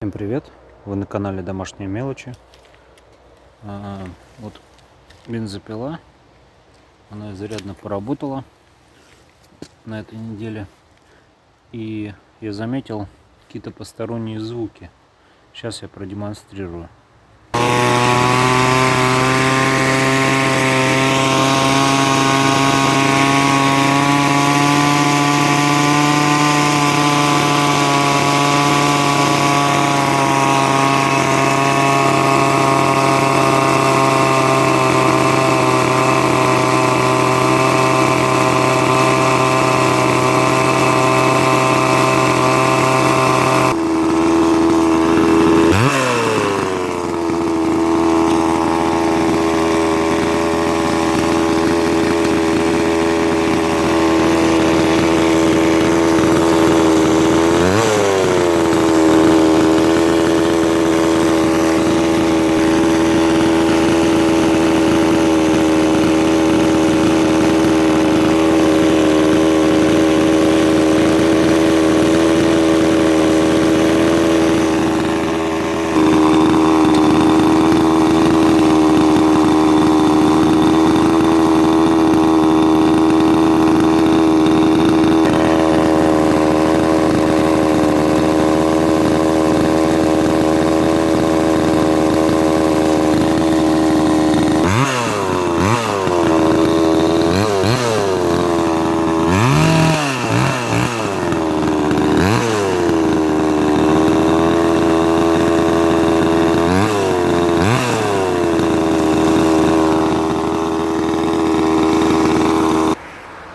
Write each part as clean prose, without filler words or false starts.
Всем привет! Вы на канале Домашние мелочи. Вот бензопила, она изрядно поработала на этой неделе, и я заметил какие-то посторонние звуки. Сейчас я продемонстрирую.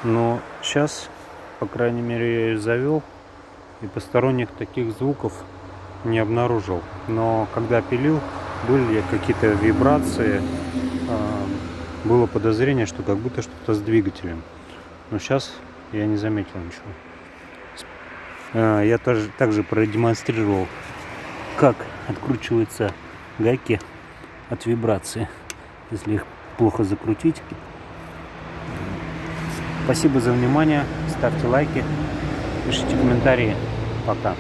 Но сейчас, по крайней мере, я ее завел, и посторонних таких звуков не обнаружил. Но когда пилил, были какие-то вибрации, было подозрение, что как будто что-то с двигателем. Но сейчас я не заметил ничего. Я также продемонстрировал, как откручиваются гайки от вибрации, если их плохо закрутить. Спасибо за внимание, ставьте лайки, пишите комментарии. Пока.